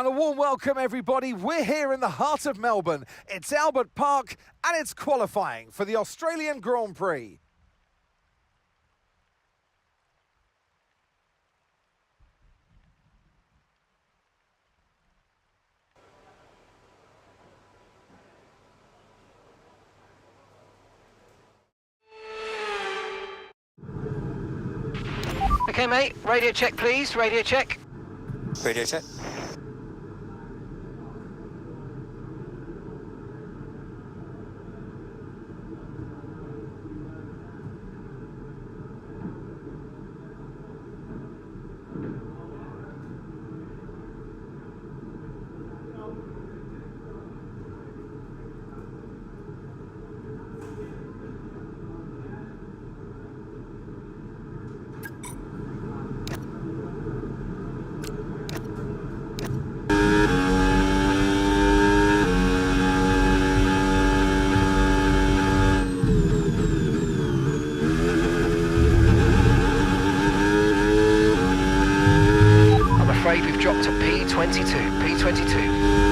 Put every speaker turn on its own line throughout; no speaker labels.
And a warm welcome, everybody. We're here in the heart of Melbourne. It's Albert Park, and it's qualifying for the Australian Grand Prix.
Okay, mate. Radio check, please. Radio check.
Radio check.
We've dropped to P22. P22.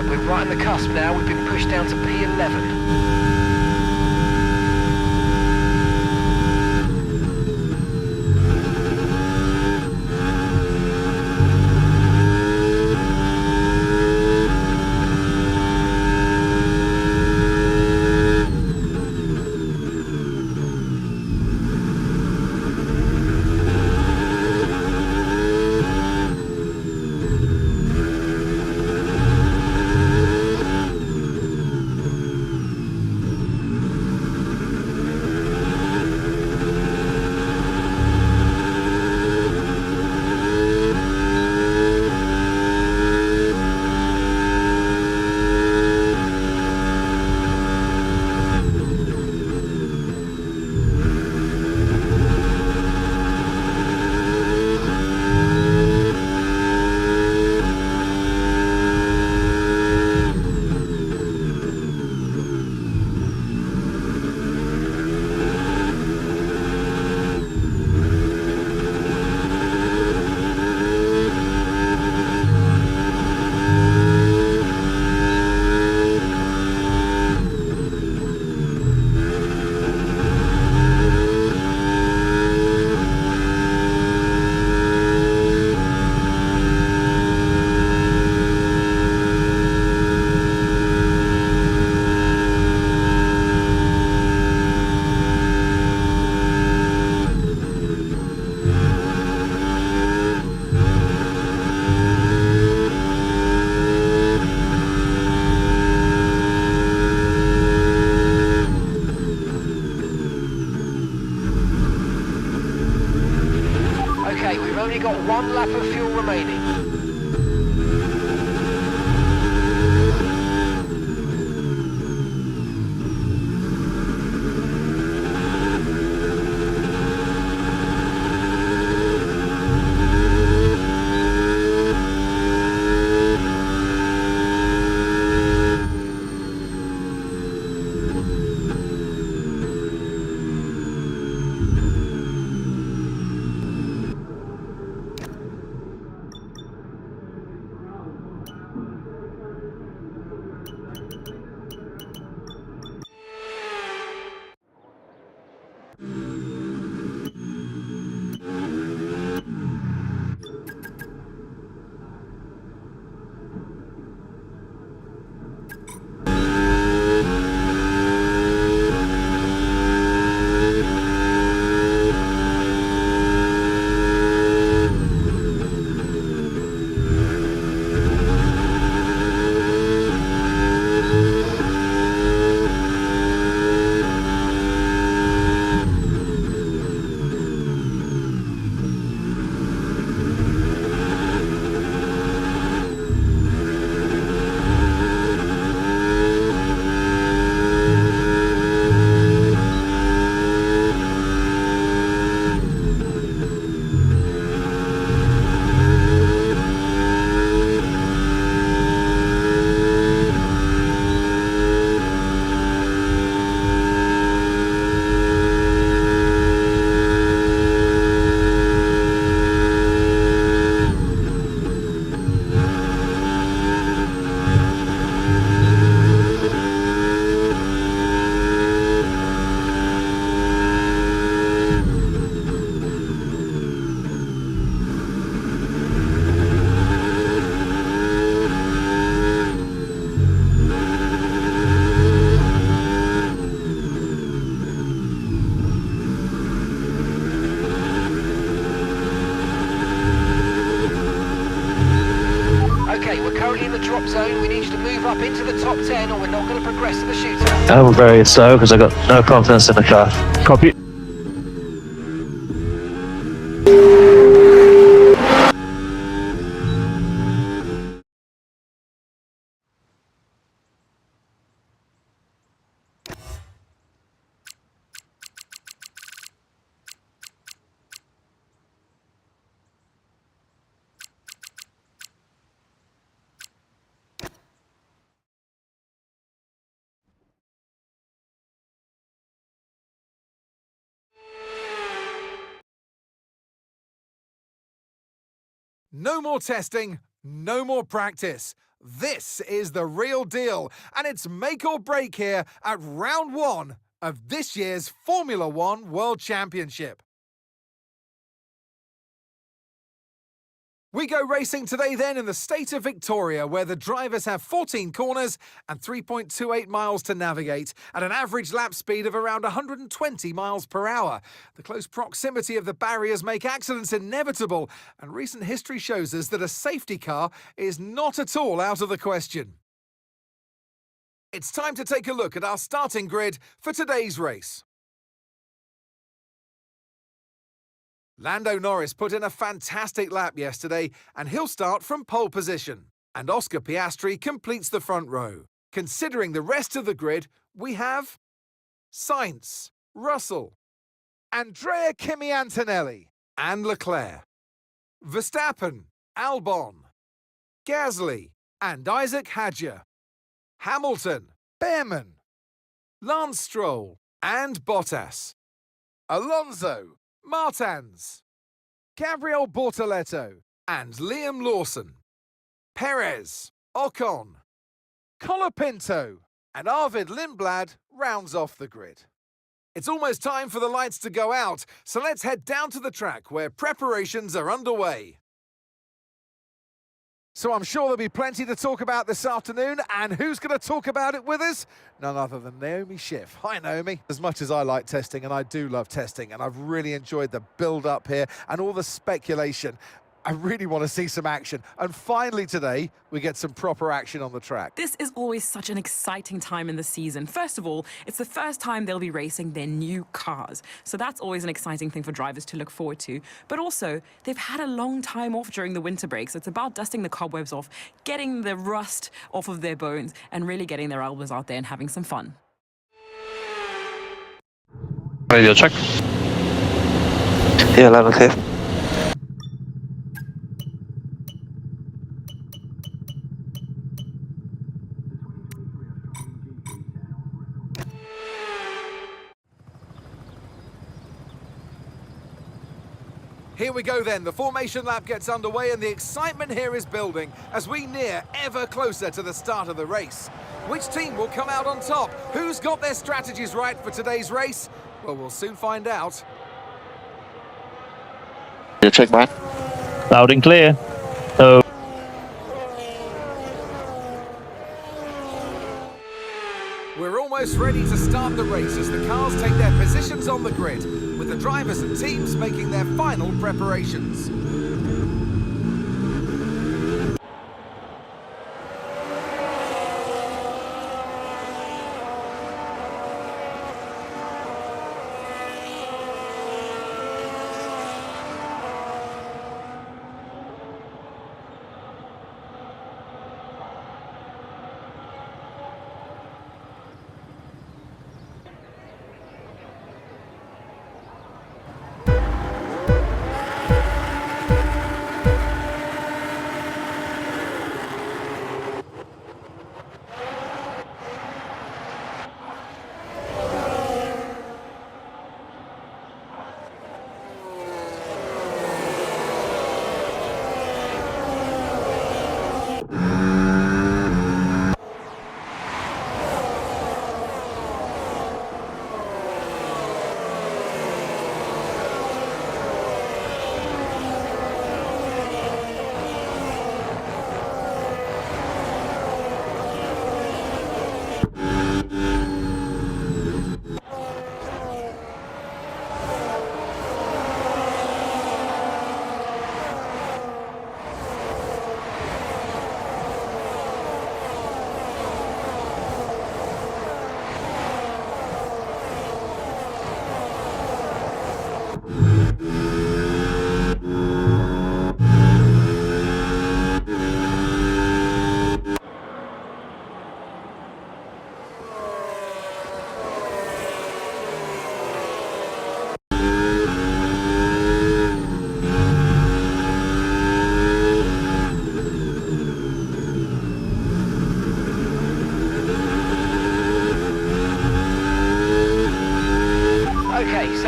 We're right on the cusp now. We've been pushed down to P11. move up into the top 10 or we're not going to progress to the shootout.
I'm very slow because I got no confidence in the car. Copy.
No more testing, no more practice. This is the real deal, and it's make or break here at round one of this year's Formula One World Championship. We go racing today then in the state of Victoria, where the drivers have 14 corners and 3.28 miles to navigate at an average lap speed of around 120 miles per hour. The close proximity of the barriers make accidents inevitable, and recent history shows us that a safety car is not at all out of the question. It's time to take a look at our starting grid for today's race. Lando Norris put in a fantastic lap yesterday, and he'll start from pole position. And Oscar Piastri completes the front row. Considering the rest of the grid, we have Sainz, Russell, Andrea Kimi Antonelli, and Leclerc, Verstappen, Albon, Gasly, and Isaac Hadjar, Hamilton, Behrman, Lance Stroll, and Bottas, Alonso, Martins, Gabriel Bortoleto, and Liam Lawson, Perez, Ocon, Colapinto, and Arvid Lindblad rounds off the grid. It's almost time for the lights to go out, so let's head down to the track where preparations are underway. So I'm sure there'll be plenty to talk about this afternoon, and who's going to talk about it with us? None other than Naomi Schiff. Hi, Naomi. As much as I like testing, and I do love testing, and I've really enjoyed the build-up here and all the speculation, I really want to see some action. And finally today, we get some proper action on the track.
This is always such an exciting time in the season. First of all, it's the first time they'll be racing their new cars. So that's always an exciting thing for drivers to look forward to. But also, they've had a long time off during the winter break. So it's about dusting the cobwebs off, getting the rust off of their bones, and really getting their elbows out there and having some fun.
Radio check. Yeah, loud and clear.
Here we go then, the formation lap gets underway and the excitement here is building as we near ever closer to the start of the race. Which team will come out on top? Who's got their strategies right for today's race? Well, we'll soon find out.
Yeah, check mine. Loud and clear. Oh.
We're almost ready to start the race as the cars take their positions on the grid, with the drivers and teams making their final preparations.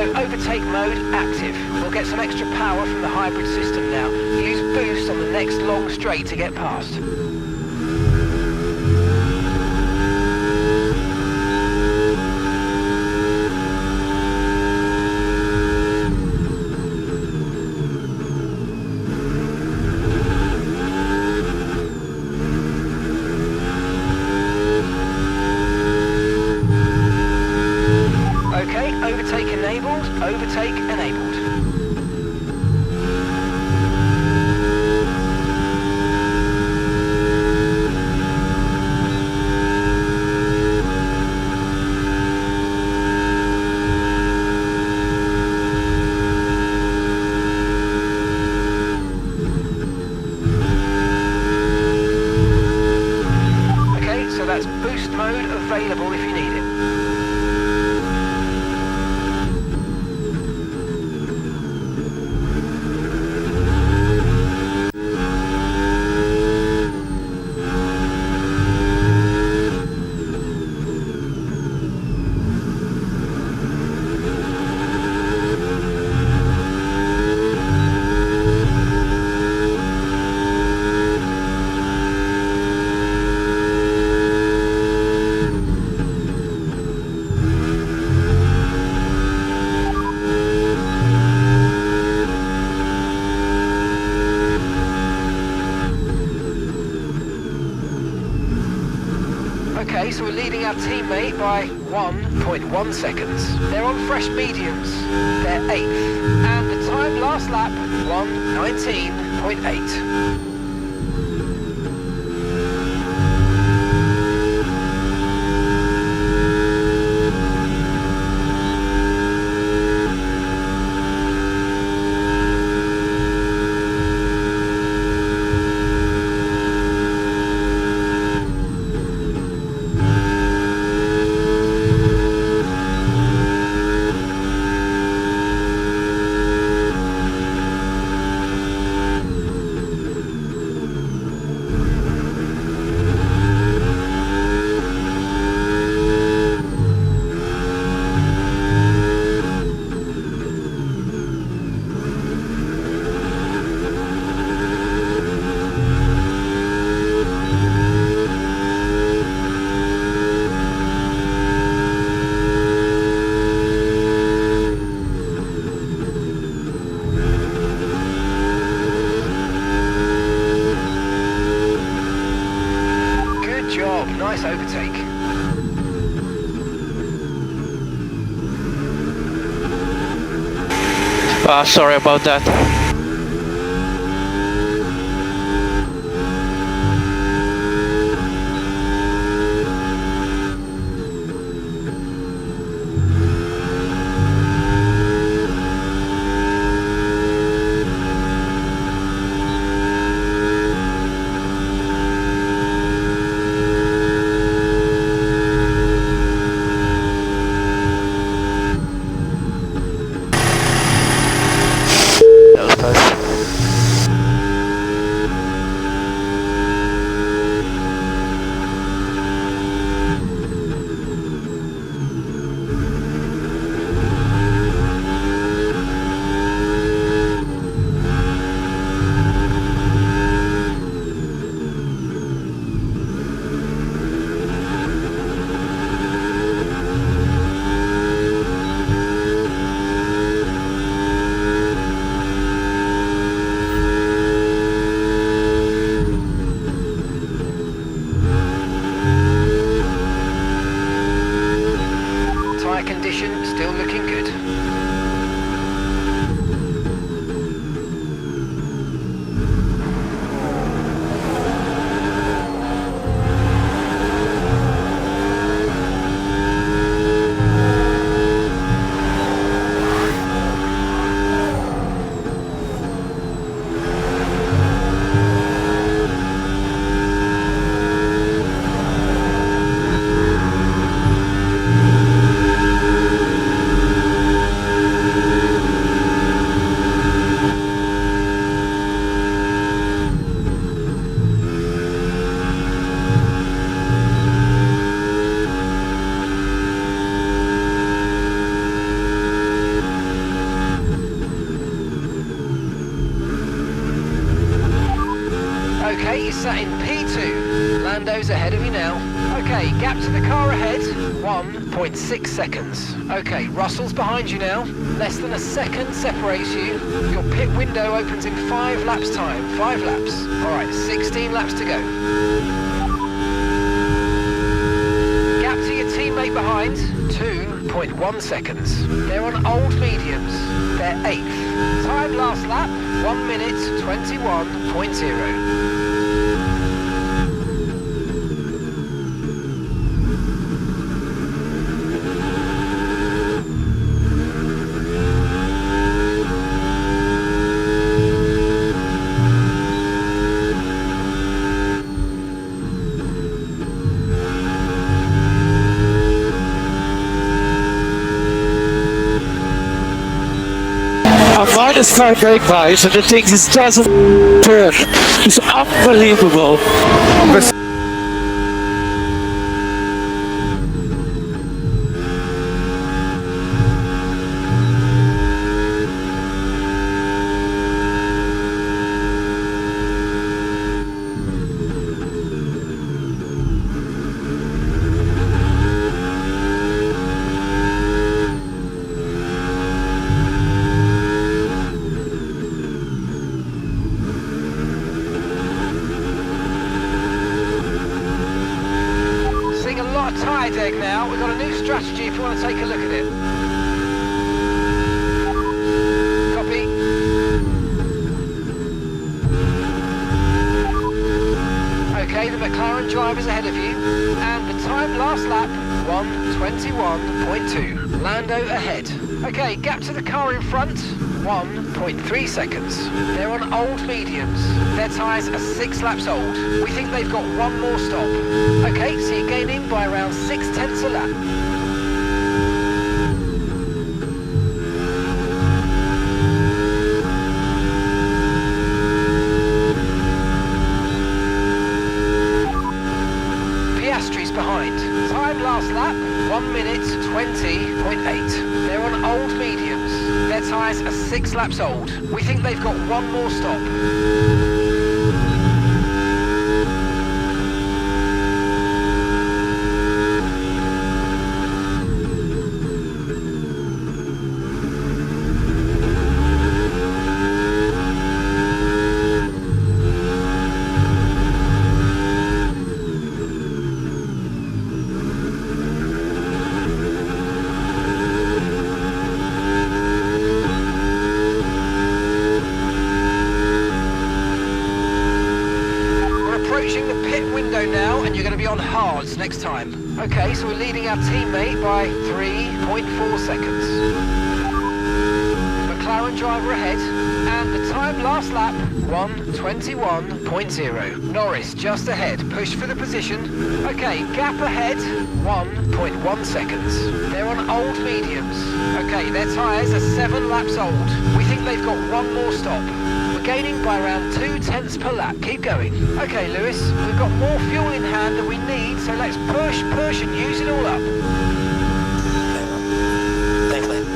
so overtake mode active. We'll get some extra power from the hybrid system now. Use boost on the next long straight to get past. Overtake enabled, overtake enabled. Okay, so that's boost mode available if you need it. Okay, so we're leading our teammate by 1.1 seconds. They're on fresh mediums. They're 8th. And the time last lap, 1:19.8. Nice overtake.
Sorry about that.
Lando's ahead of you now. Okay, gap to the car ahead, 1.6 seconds. Okay, Russell's behind you now. Less than a second separates you. Your pit window opens in 5 laps time. 5 laps. All right, 16 laps to go. Gap to your teammate behind, 2.1 seconds. They're on old mediums. They're 8th. Time last lap, 1 minute 21.0.
I'm -5 brake bias and the thing just doesn't turn. It's unbelievable.
Tyre deck now. We've got a new strategy if you want to take a look at it. Copy. Okay, the McLaren driver's ahead of you. And the time last lap, 1:21.2. Lando ahead. Okay, gap to the car in front, 1.3 seconds. They're on old mediums. Their tyres are 6 laps old. We think they've got one more stop. Okay, so you're gaining by around 0.6 a lap. Piastri's behind. Time last lap, 1 minute 20.8. They're on old mediums. Their tyres are 6 laps old. We think they've got one more stop. Approaching the pit window now, and you're going to be on hards next time. Okay, so we're leading our teammate by 3.4 seconds. McLaren driver ahead, and the time last lap, 1:21.0. Norris just ahead, push for the position. Okay, gap ahead, 1.1 seconds. They're on old mediums. Okay, their tyres are 7 laps old. We think they've got one more stop. Gaining by around 0.2 per lap. Keep going. Okay, Lewis, we've got more fuel in hand than we need, so let's push, and use it all up.
Thanks, mate.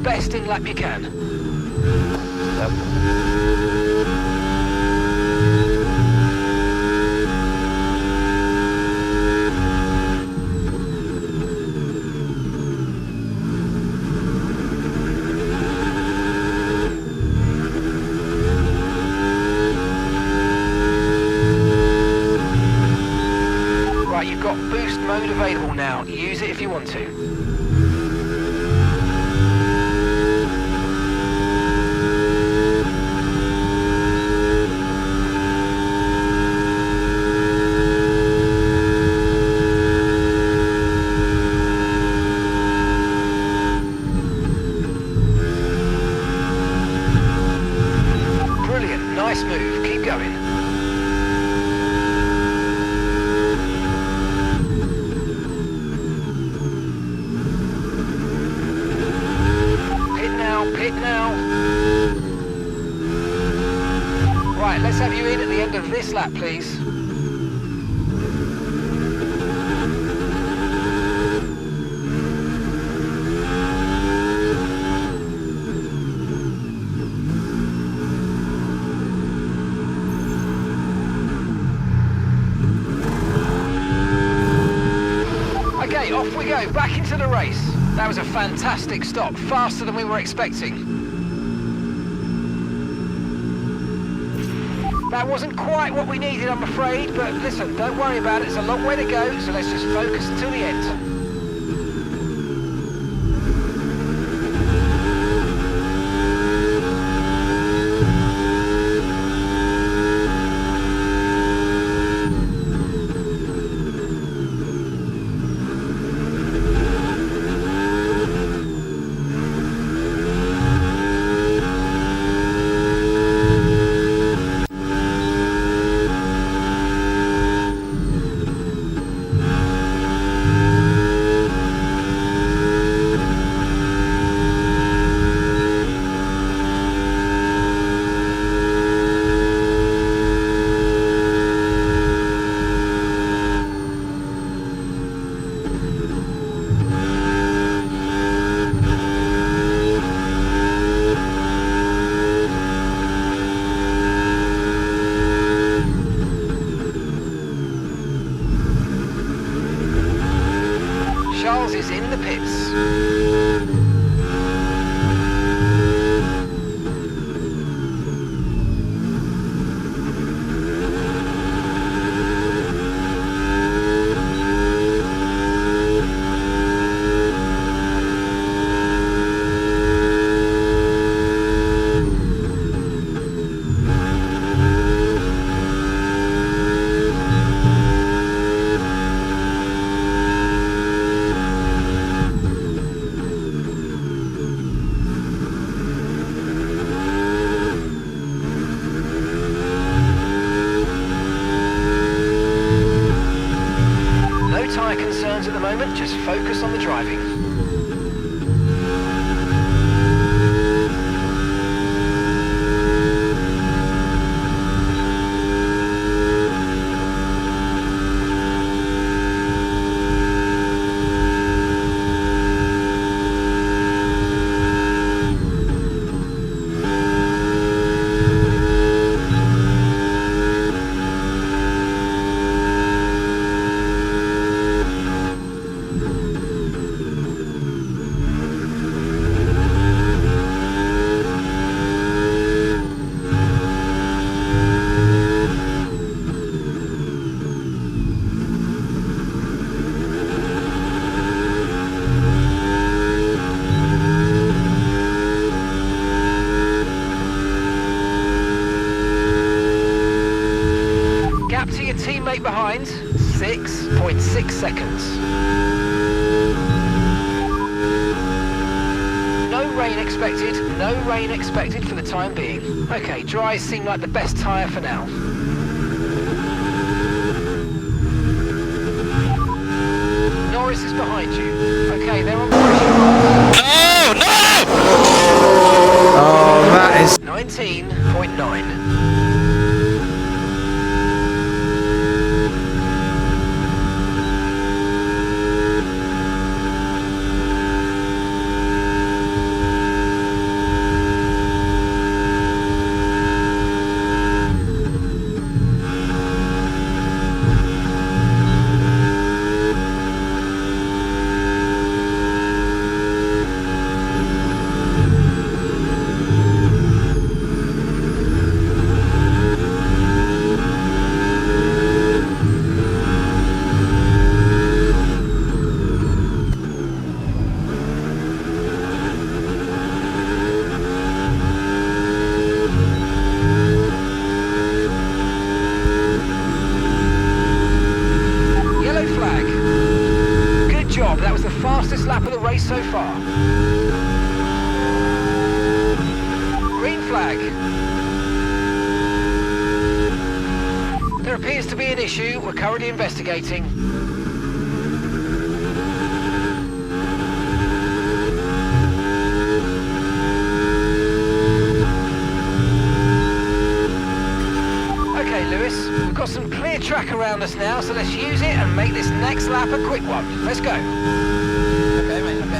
best in lap you can. Right, you've got boost mode available now. Use it if you want to. Brilliant, nice move. Keep going. Pit now. Right, let's have you in at the end of this lap, please. Okay, off we go, back into the race. That was a fantastic stop, faster than we were expecting. That wasn't quite what we needed, I'm afraid, but listen, don't worry about it, it's a long way to go, so let's just focus until the end. Charles is in the pits. Tyre concerns at the moment, just focus on the driving. To your teammate behind, 6.6 seconds. No rain expected for the time being. Okay, dries seem like the best tyre for now. Norris is behind you. Okay, they're on pressure.
No!
Oh, that is...
19.9. race so far. Green flag. There appears to be an issue. We're currently investigating. Okay, Lewis, we've got some clear track around us now, so let's use it and make this next lap a quick one. Let's go. Okay, mate, okay.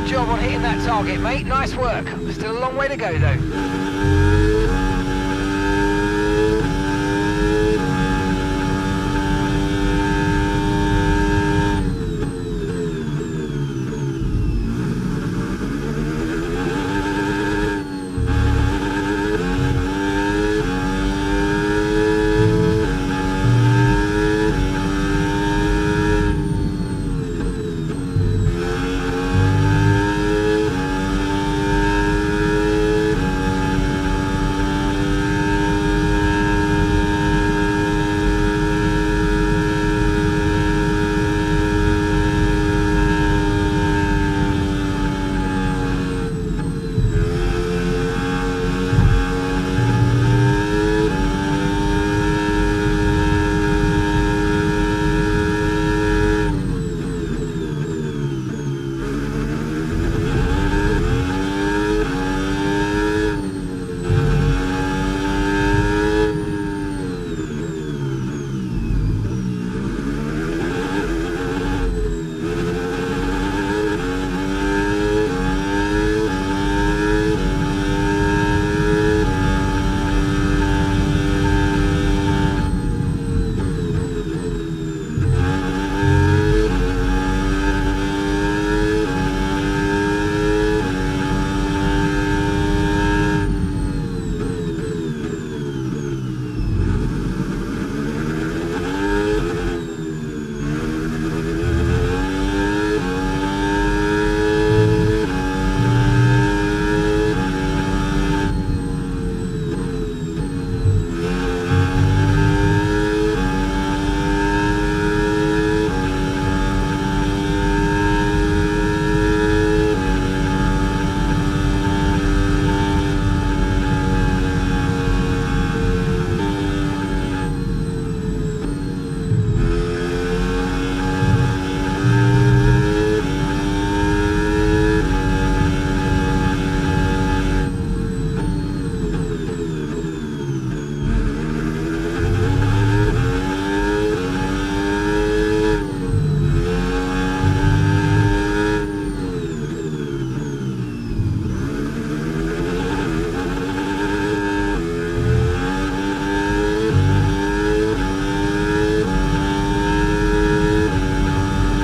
Job on hitting that target, mate. Nice work. Still a long way to go, though.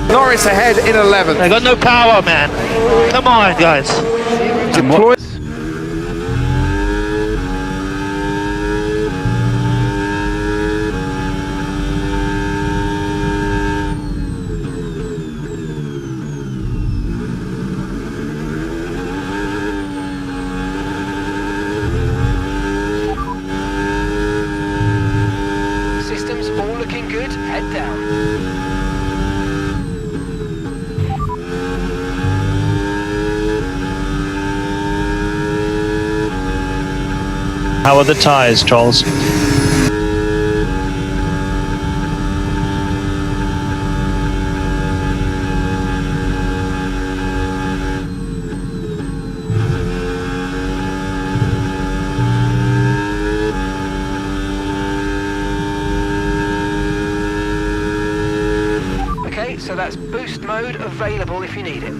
Norris ahead in 11th.
They got no power, man. Come on, guys.
Deploy.
Systems all looking good. Head down.
How are the tyres, Charles?
Okay, so that That's boost mode available if you need it.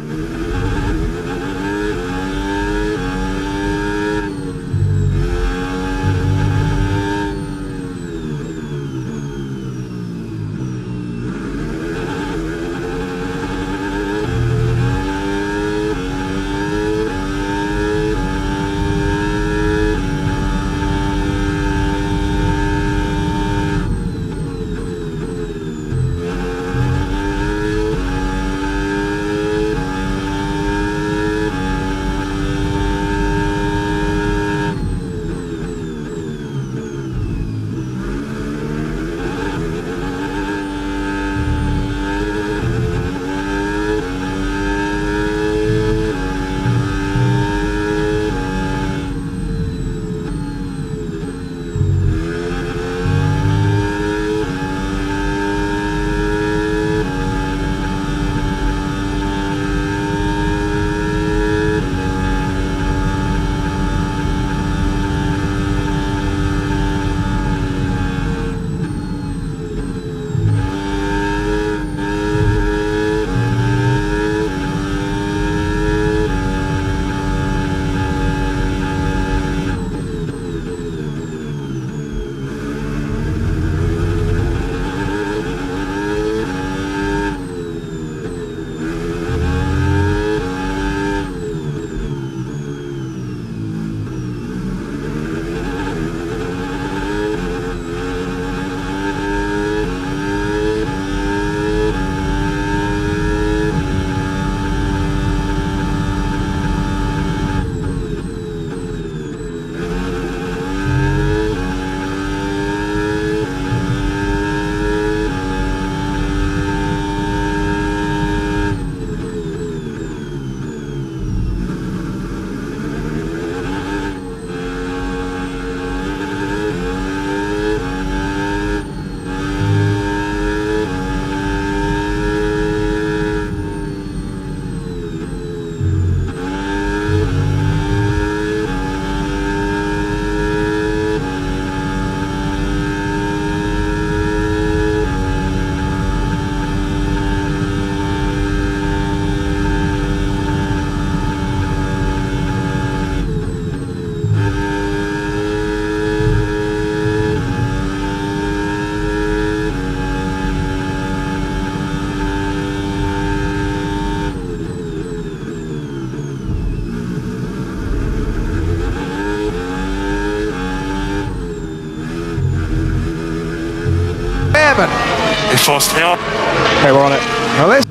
It's forced me on.
Okay, we're on it. Now let's...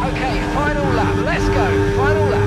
Okay, final lap. Let's go. Final lap.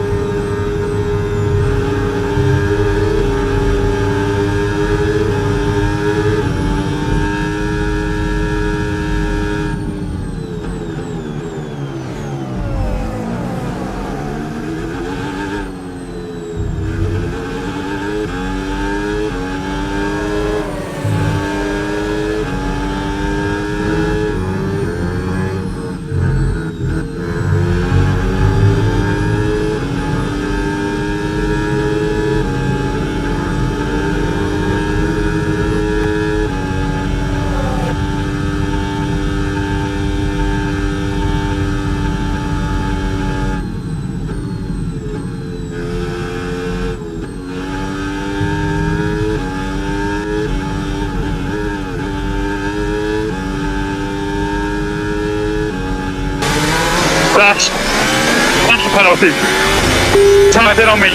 That's a penalty. Timed it on me.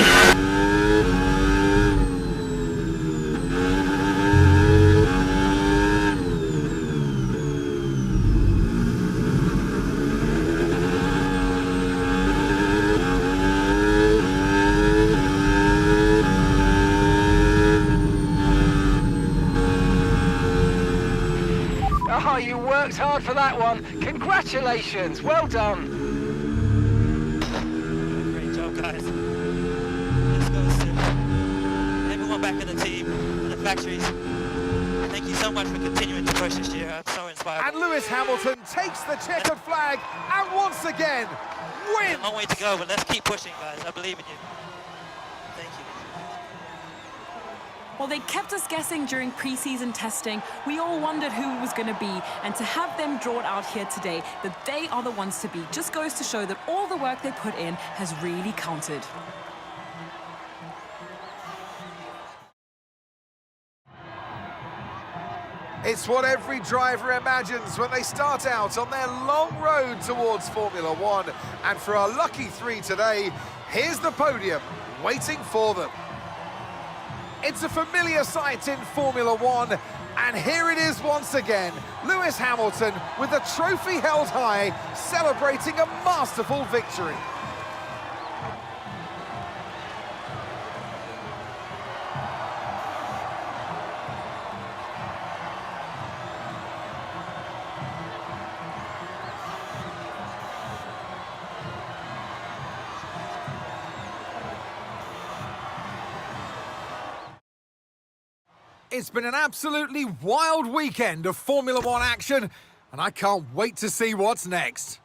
Oh, you worked hard for that one. Congratulations. Well done.
Great job, guys. Let's go, Sim. Everyone back in the team, in the factories. Thank you so so much for continuing to push this year. I'm so inspired.
And Lewis Hamilton takes the checkered flag and once again wins.
A long way to go, but let's keep pushing, guys. I believe in you. Thank you.
Well, they kept us guessing during pre-season testing. We all wondered who it was going to be, and to have them drawn out here today, that they are the ones to beat, just goes to show that all the work they put in has really counted.
It's what every driver imagines when they start out on their long road towards Formula One. And for our lucky three today, here's the podium waiting for them. It's a familiar sight in Formula One, and here it is once again. Lewis Hamilton with the trophy held high, celebrating a masterful victory. It's been an absolutely wild weekend of Formula One action, and I can't wait to see what's next.